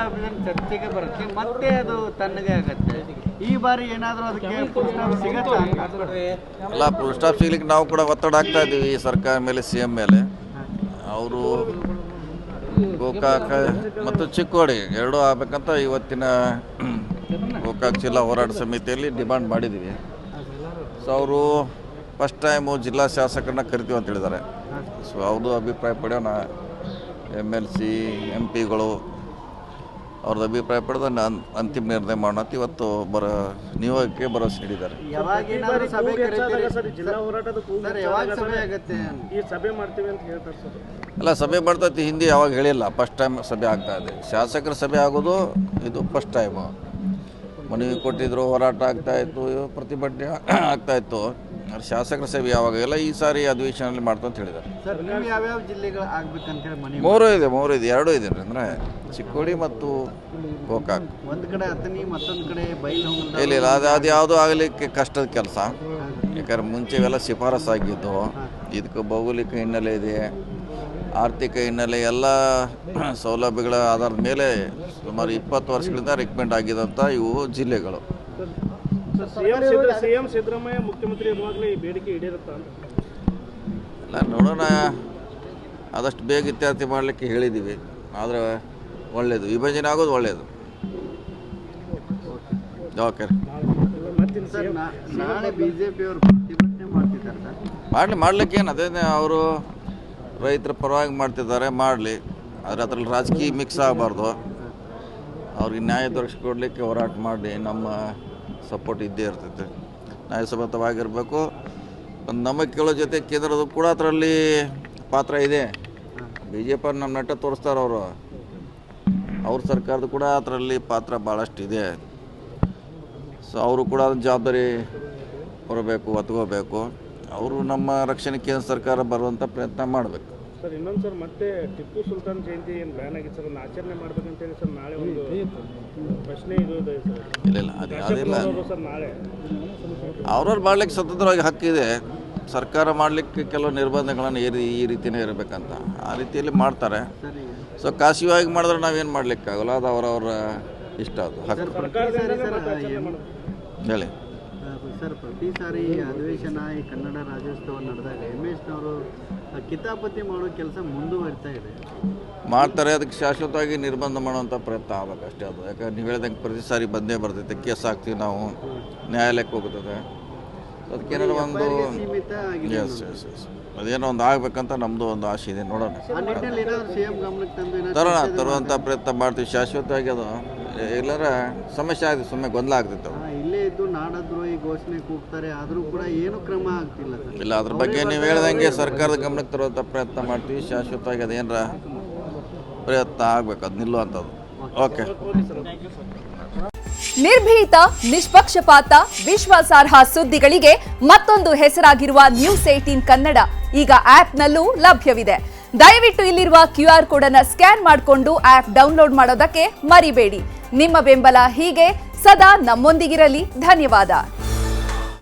ಅಭಿಯಾನ ಚರ್ಚೆಗೆ ಬರುತ್ತೆ, ಮತ್ತೆ ಅದು ತಣ್ಣಗೆ ಆಗುತ್ತೆ. ಈ ಬಾರಿ ಏನಾದರೂ ಅದಕ್ಕೆ ಫುಲ್ ಸ್ಟಾಪ್ ಸಿಗತ್ತಾ? ಅಲ್ಲ, ಫುಲ್ ಸ್ಟಾಪ್ ಸಿಗ್ಲಿಕ್ಕೆ ನಾವು ಕೂಡ ಒತ್ತಡ ಹಾಕ್ತಾ ಇದ್ದೀವಿ ಸರ್ಕಾರ ಮೇಲೆ, CM ಮೇಲೆ. ಅವರು ಗೋಕಾಕ ಮತ್ತು ಚಿಕ್ಕೋಡಿ ಎರಡೂ ಆಗಬೇಕಂತ ಇವತ್ತಿನ ಗೋಕಾಕ್ ಜಿಲ್ಲಾ ಹೋರಾಟ ಸಮಿತಿಯಲ್ಲಿ ಡಿಮಾಂಡ್ ಮಾಡಿದ್ದೀವಿ. ಸೊ ಅವರು ಫಸ್ಟ್ ಟೈಮು ಜಿಲ್ಲಾ ಶಾಸಕರನ್ನ ಕರಿತೀವಿ ಅಂತ ಹೇಳಿದ್ದಾರೆ. ಸೊ ಅವ್ರದ್ದು ಅಭಿಪ್ರಾಯ ಪಡೆಯೋಣ, MLC MP ಗಳು ಅವ್ರದ್ದು ಅಭಿಪ್ರಾಯ ಪಡೆದ ಅಂತಿಮ ನಿರ್ಣಯ ಮಾಡೋಣ. ಇವತ್ತು ನಿಯೋಗಕ್ಕೆ ಭರವಸೆ ನೀಡಿದ್ದಾರೆ. ಅಲ್ಲ, ಸಭೆ ಮಾಡ್ತೈತಿ, ಹಿಂದೆ ಯಾವಾಗ ಹೇಳಿಲ್ಲ, ಫಸ್ಟ್ ಟೈಮ್ ಸಭೆ ಆಗ್ತಾ ಇದೆ. ಶಾಸಕರ ಸಭೆ ಆಗೋದು ಇದು ಫಸ್ಟ್ ಟೈಮು. ಮನವಿ ಕೊಟ್ಟಿದ್ರು, ಹೋರಾಟ ಆಗ್ತಾಯಿತ್ತು, ಪ್ರತಿಭಟನೆ ಆಗ್ತಾಯಿತ್ತು. ಶಾಸಕರ ಸಭೆ ಯಾವಾಗ ಇಲ್ಲ, ಈ ಸಾರಿ ಅಧಿವೇಶನದಲ್ಲಿ ಮಾಡ್ತಾ ಅಂತ ಹೇಳಿದ್ದಾರೆ. ಯಾವ್ಯಾವ ಜಿಲ್ಲೆಗಳು ಆಗ್ಬೇಕಂತ? ಮೂರು ಇದೆ, ಎರಡೂ ಇದೆ ಅಂದರೆ ಚಿಕ್ಕೋಡಿ ಮತ್ತು ಗೋಕಾಕ್. ಒಂದು ಕಡೆ ಅಥಣಿ, ಮತ್ತೊಂದು ಕಡೆ ಬೈಲು. ಇಲ್ಲ, ಅದು ಯಾವುದೂ ಆಗಲಿಕ್ಕೆ ಕಷ್ಟದ ಕೆಲಸ. ಯಾಕಂದ್ರೆ ಮುಂಚೆ ಇವೆಲ್ಲ ಶಿಫಾರಸು ಆಗಿದ್ದು. ಇದಕ್ಕೆ ಭೌಗೋಳಿಕ ಹಿನ್ನೆಲೆ ಇದೆ, ಆರ್ಥಿಕ ಹಿನ್ನೆಲೆ, ಎಲ್ಲ ಸೌಲಭ್ಯಗಳ ಆಧಾರದ ಮೇಲೆ ಸುಮಾರು 20 ವರ್ಷಗಳಿಂದ ರೆಕಮೆಂಡ್ ಆಗಿದಂಥ ಇವು ಜಿಲ್ಲೆಗಳು. ಸಿಎಂ ಸಿದ್ದರಾಮಯ್ಯ ಮುಖ್ಯಮಂತ್ರಿ ಇರುವಾಗಲೇ ಈ ಬೇಡಿಕೆ ಈಡೇರುತ್ತಾ ಅಂತ? ಇಲ್ಲ, ನೋಡೋಣ, ಆದಷ್ಟು ಬೇಗ ಇತ್ಯರ್ಥ ಮಾಡಲಿಕ್ಕೆ ಹೇಳಿದ್ದೀವಿ. ಆದರೆ ಒಳ್ಳೆಯದು, ವಿಭಜನೆ ಆಗೋದು ಒಳ್ಳೆಯದು. ಓಕೆ, ನಾಳೆ ಬಿಜೆಪಿಯವರು ಪ್ರತಿಭಟನೆ ಮಾಡ್ತಿದ್ದಾರೆ. ಮಾಡಲಿಕ್ಕೇನು, ಅದೇನೇ ಅವರು ರೈತರ ಪರವಾಗಿ ಮಾಡ್ತಿದ್ದಾರೆ, ಮಾಡಲಿ. ಆದರೆ ಅದರಲ್ಲಿ ರಾಜಕೀಯ ಮಿಕ್ಸ್ ಆಗಬಾರ್ದು. ಅವ್ರಿಗೆ ನ್ಯಾಯ ದೊರಕಿಸ್ಕೊಡ್ಲಿಕ್ಕೆ ಹೋರಾಟ ಮಾಡಿ ನಮ್ಮ ಸಪೋರ್ಟ್ ಇದ್ದೇ ಇರ್ತೈತೆ. ನ್ಯಾಯಸಮ್ಮತವಾಗಿರಬೇಕು. ನಮಗೆ ಕೇಳೋ ಜೊತೆ ಕೇಂದ್ರದ ಕೂಡ ಅದರಲ್ಲಿ ಪಾತ್ರ ಇದೆ. BJP ನಮ್ಮ ನಟ ತೋರಿಸ್ತಾರೆ ಅವರು, ಅವ್ರ ಸರ್ಕಾರದ ಕೂಡ ಅದರಲ್ಲಿ ಪಾತ್ರ ಭಾಳಷ್ಟು ಇದೆ. ಸೊ ಅವರು ಕೂಡ ಅದನ್ನ ಜವಾಬ್ದಾರಿ ಹೊರಬೇಕು, ಒತ್ಕೋಬೇಕು. ಅವರು ನಮ್ಮ ರಕ್ಷಣೆ ಕೇಂದ್ರ ಸರ್ಕಾರ ಬರುವಂಥ ಪ್ರಯತ್ನ ಮಾಡಬೇಕು. ಸರ್, ಇನ್ನೊಂದು ಸರ್, ಮತ್ತೆ ಟಿಪ್ಪು ಸುಲ್ತಾನ್ ಜಯಂತಿ ಏನು ಬ್ಯಾನ್ ಆಗಿತ್ತು ಸರ್, ಅದನ್ನು ಆಚರಣೆ ಮಾಡ್ಬೇಕಂತೇಳಿ ಸರ್ ನಾಳೆ ಒಂದು ಪ್ರಶ್ನೆ ಇದು ಇದೆ ಸರ್. ಇಲ್ಲ, ಅದು ಯಾವುದಿಲ್ಲ ಸರ್, ನಾಳೆ ಅವ್ರವ್ರು ಮಾಡಲಿಕ್ಕೆ ಸ್ವತಂತ್ರವಾಗಿ ಹಕ್ಕಿದೆ. ಸರ್ಕಾರ ಮಾಡಲಿಕ್ಕೆ ಕೆಲವು ನಿರ್ಬಂಧಗಳನ್ನು ಈ ರೀತಿಯೇ ಇರಬೇಕಂತ, ಆ ರೀತಿಯಲ್ಲಿ ಮಾಡ್ತಾರೆ. ಸೊ ಖಾಸಗಿಯಾಗಿ ಮಾಡಿದ್ರೆ ನಾವೇನು ಮಾಡಲಿಕ್ಕಾಗಲ್ಲ, ಅದು ಅವರವರ ಇಷ್ಟ, ಅದು ಹಕ್ಕು. ಹೇಳಿ ಸರ್, ಪ್ರತಿ ಸಾರಿ ಅಧಿವೇಶನ ಈ ಕನ್ನಡ ರಾಜ್ಯೋತ್ಸವ ನಡೆದಾಗ MHನವರು ಕಿತಾಪತಿ ಮಾಡೋ ಕೆಲಸ ಮುಂದುವರಿತಾ ಇದೆ. ಮಾಡ್ತಾರೆ, ಅದಕ್ಕೆ ಶಾಶ್ವತವಾಗಿ ನಿರ್ಬಂಧ ಮಾಡುವಂಥ ಪ್ರಯತ್ನ ಆಗಬೇಕಷ್ಟೇ. ಅದು ಯಾಕಂದ್ರೆ ನೀವು ಹೇಳಿದಂಗೆ ಪ್ರತಿ ಸಾರಿ ಬಂದೇ ಬರ್ತೈತೆ, ಕೇಸ್ ಹಾಕ್ತೀವಿ ನಾವು, ನ್ಯಾಯಾಲಯಕ್ಕೆ ಹೋಗ್ತದೆ. ಅದಕ್ಕೇನಾದ್ರು ಒಂದು ಅದೇನೋ ಒಂದು ಆಗಬೇಕಂತ ನಮ್ಮದು ಒಂದು ಆಸೆ ಇದೆ. ನೋಡೋಣ, ತರುವಂಥ ಪ್ರಯತ್ನ ಮಾಡ್ತೀವಿ ಶಾಶ್ವತವಾಗಿ. ಅದು ಎಲ್ಲರ ಸಮಸ್ಯೆ ಆಗಿದೆ, ಸುಮ್ಮನೆ ಗೊಂದಲ ಆಗ್ತಿತ್ತು. ಇಲ್ಲೇ ಇದ್ದು ನಾಡದ್ರೋಹಿ ಘೋಷಣೆ ಕೂಗ್ತಾರೆ, ಆದರೂ ಕೂಡ ಏನು ಕ್ರಮ ಆಗ್ತಿಲ್ಲ. ಇಲ್ಲ, ಅದ್ರ ಬಗ್ಗೆ ನೀವು ಹೇಳ್ದಂಗೆ ಸರ್ಕಾರದ ಗಮನಕ್ಕೆ ತರುವಂಥ ಪ್ರಯತ್ನ ಮಾಡ್ತೀವಿ ಶಾಶ್ವತವಾಗಿ. ಅದೇನರ ಪ್ರಯತ್ನ ಆಗ್ಬೇಕು, ಅದು ನಿಲ್ಲುವಂಥದ್ದು. ಓಕೆ. ನಿರ್ಭೀತ, ನಿಷ್ಪಕ್ಷಪಾತ, ವಿಶ್ವಾಸಾರ್ಹ ಸುದ್ದಿಗಳಿಗೆ ಮತ್ತೊಂದು ಹೆಸರಾಗಿರುವ News18 ಕನ್ನಡ ಈಗ ಆಪ್ನಲ್ಲೂ ಲಭ್ಯವಿದೆ. ದಯವಿಟ್ಟು ಇಲ್ಲಿರುವ QR ಕೋಡ್ ಅನ್ನು ಸ್ಕ್ಯಾನ್ ಮಾಡಿಕೊಂಡು ಆಪ್ ಡೌನ್ಲೋಡ್ ಮಾಡೋದಕ್ಕೆ ಮರಿಬೇಡಿ. ನಿಮ್ಮ ಬೆಂಬಲ ಹೀಗೆ ಸದಾ ನಮ್ಮೊಂದಿಗಿರಲಿ. ಧನ್ಯವಾದ.